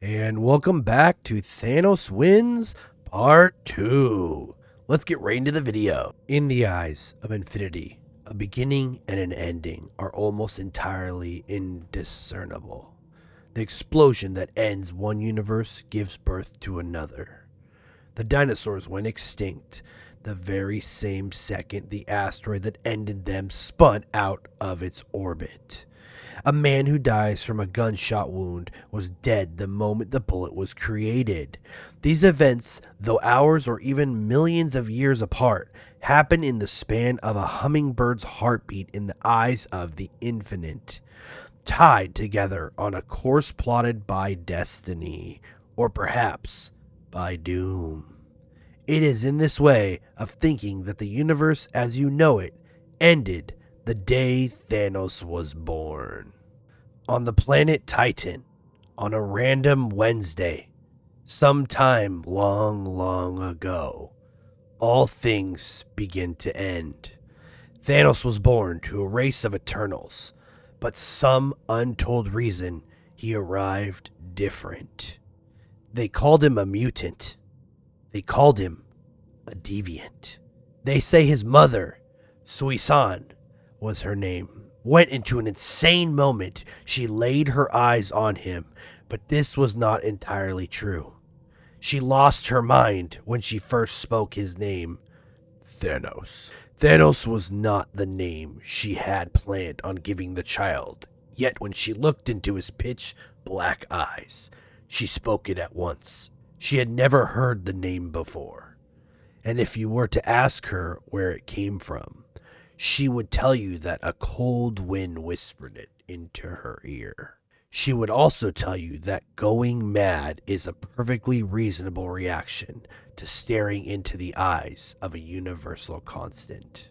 And welcome back to Thanos Wins Part 2. Let's get right into the video. In the eyes of infinity, a beginning and an ending are almost entirely indiscernible. The explosion that ends one universe gives birth to another. The dinosaurs went extinct the very same second the asteroid that ended them spun out of its orbit. A man who dies from a gunshot wound was dead the moment the bullet was created. These events, though hours or even millions of years apart, happen in the span of a hummingbird's heartbeat in the eyes of the infinite, tied together on a course plotted by destiny, or perhaps by doom. It is in this way of thinking that the universe as you know it ended the day Thanos was born. On the planet Titan, on a random Wednesday, sometime long, long ago, all things begin to end. Thanos was born to a race of Eternals, but some untold reason he arrived different. They called him a mutant. They called him a deviant. They say his mother, Suisan, was her name, went into an insane moment. She laid her eyes on him, but this was not entirely true. She lost her mind when she first spoke his name, Thanos. Thanos was not the name she had planned on giving the child, yet when she looked into his pitch black eyes, she spoke it at once. She had never heard the name before, and if you were to ask her where it came from, she would tell you that a cold wind whispered it into her ear. She would also tell you that going mad is a perfectly reasonable reaction to staring into the eyes of a universal constant.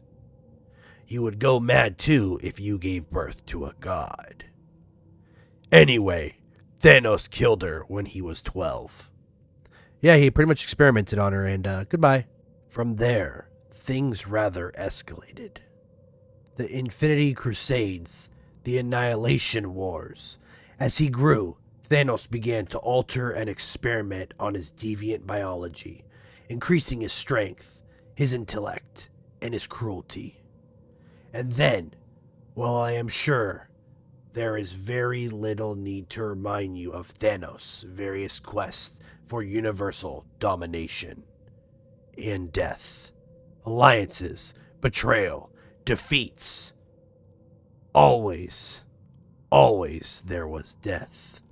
You would go mad too if you gave birth to a god. Anyway, Thanos killed her when he was 12. Yeah, he pretty much experimented on her and goodbye. From there, things rather escalated. The Infinity Crusades, the Annihilation Wars. As he grew, Thanos began to alter and experiment on his deviant biology, increasing his strength, his intellect, and his cruelty. And then, well, I am sure there is very little need to remind you of Thanos' various quests for universal domination and death, alliances, betrayal, defeats. Always there was death.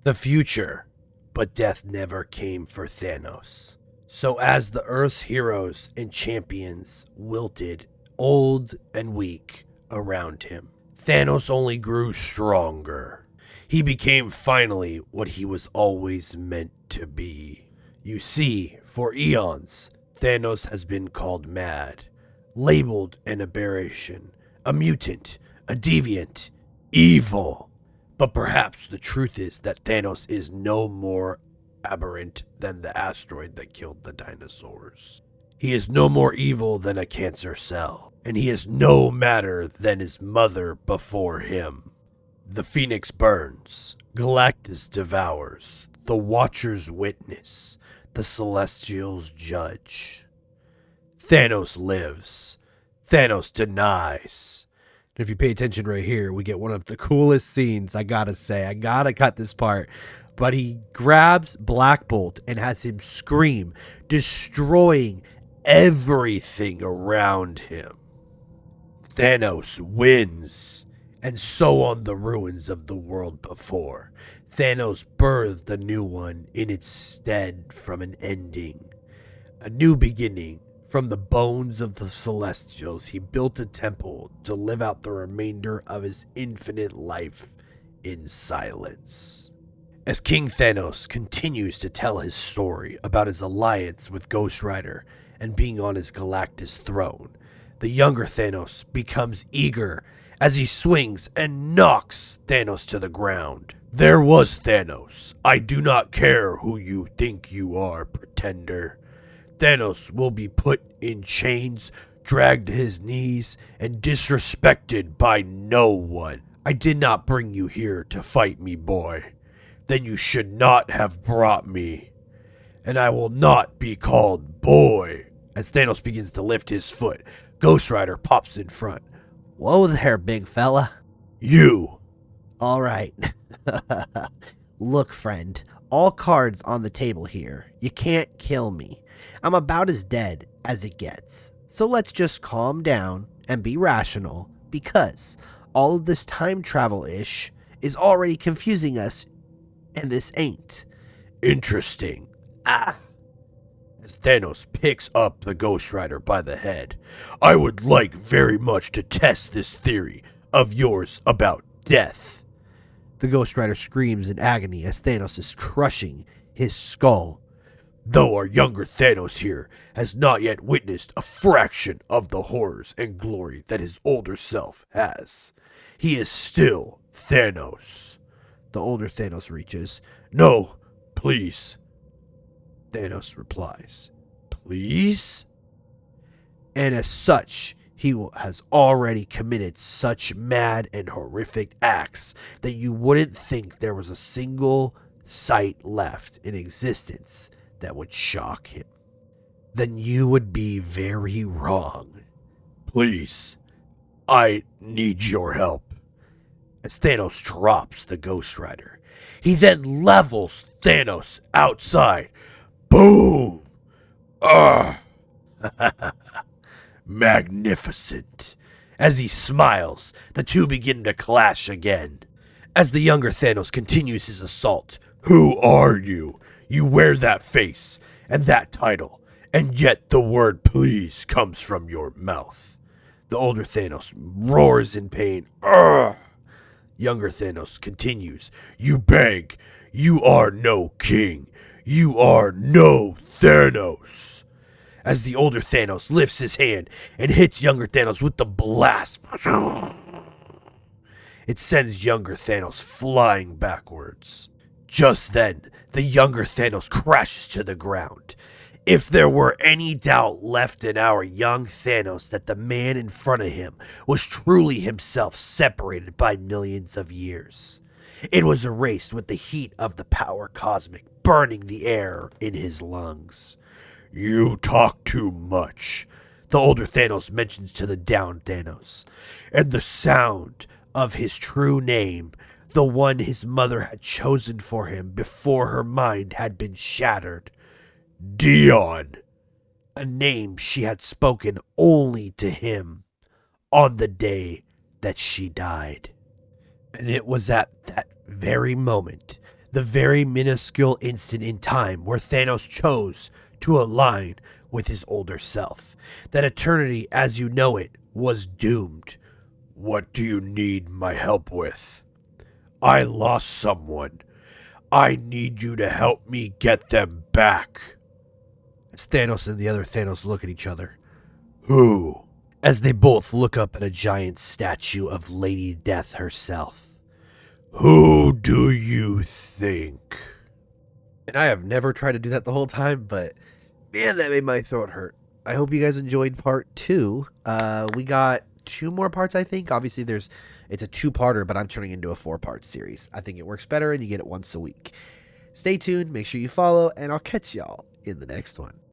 The future, but death never came for Thanos. So as the Earth's heroes and champions wilted, old and weak, around him, Thanos only grew stronger. He became finally what he was always meant to be. You see, for eons, Thanos has been called mad, labeled an aberration, a mutant, a deviant, evil. But perhaps the truth is that Thanos is no more aberrant than the asteroid that killed the dinosaurs. He is no more evil than a cancer cell, and he is no madder than his mother before him. The Phoenix burns, Galactus devours, the Watchers witness, the Celestials judge. Thanos lives. Thanos denies. And if you pay attention right here, we get one of the coolest scenes, I gotta say. I gotta cut this part. But he grabs Black Bolt and has him scream, destroying everything around him. Thanos wins. And so on the ruins of the world before. Thanos birthed a new one in its stead from an ending. A new beginning. From the bones of the Celestials, he built a temple to live out the remainder of his infinite life in silence. As King Thanos continues to tell his story about his alliance with Ghost Rider and being on his Galactus throne, the younger Thanos becomes eager as he swings and knocks Thanos to the ground. There was Thanos. I do not care who you think you are, pretender. Thanos will be put in chains, dragged to his knees, and disrespected by no one. I did not bring you here to fight me, boy. then you should not have brought me. And I will not be called boy. As Thanos begins to lift his foot, Ghost Rider pops in front. Whoa there, big fella. You. All right. Look, friend, all cards on the table here. You can't kill me. I'm about as dead as it gets. So let's just calm down and be rational, because all of this time travel-ish is already confusing us, and this ain't. Interesting. As Thanos picks up the Ghost Rider by the head, I would like very much to test this theory of yours about death. The Ghost Rider screams in agony as Thanos is crushing his skull. Though our younger Thanos here has not yet witnessed a fraction of the horrors and glory that his older self has, he is still Thanos. The older Thanos reaches. No, please. Thanos replies, please? And as such, he has already committed such mad and horrific acts that you wouldn't think there was a single sight left in existence that would shock him. Then you would be very wrong. Please, I need your help. As Thanos drops the Ghost Rider, he then levels Thanos outside. Boom! Magnificent. As he smiles, the two begin to clash again. As the younger Thanos continues his assault, who are you? You wear that face and that title, and yet the word please comes from your mouth. The older Thanos roars in pain. Younger Thanos continues, you beg. You are no king. You are no Thanos. As the older Thanos lifts his hand and hits younger Thanos with the blast, it sends younger Thanos flying backwards. Just then, the younger Thanos crashes to the ground. If there were any doubt left in our young Thanos that the man in front of him was truly himself separated by millions of years, it was erased with the heat of the power cosmic burning the air in his lungs. You talk too much, the older Thanos mentions to the down Thanos, and the sound of his true name, the one his mother had chosen for him before her mind had been shattered. Dion, a name she had spoken only to him on the day that she died. And it was at that very moment, the very minuscule instant in time where Thanos chose to align with his older self, that eternity as you know it was doomed. What do you need my help with? I lost someone. I need you to help me get them back. As Thanos and the other Thanos look at each other. Who? As they both look up at a giant statue of Lady Death herself. Who do you think? And I have never tried to do that the whole time, but man, that made my throat hurt. I hope you guys enjoyed part 2. We got 2 more parts, I think. Obviously, it's a 2-parter, but I'm turning into a 4-part series. I think it works better, and you get it once a week. Stay tuned, make sure you follow, and I'll catch y'all in the next one.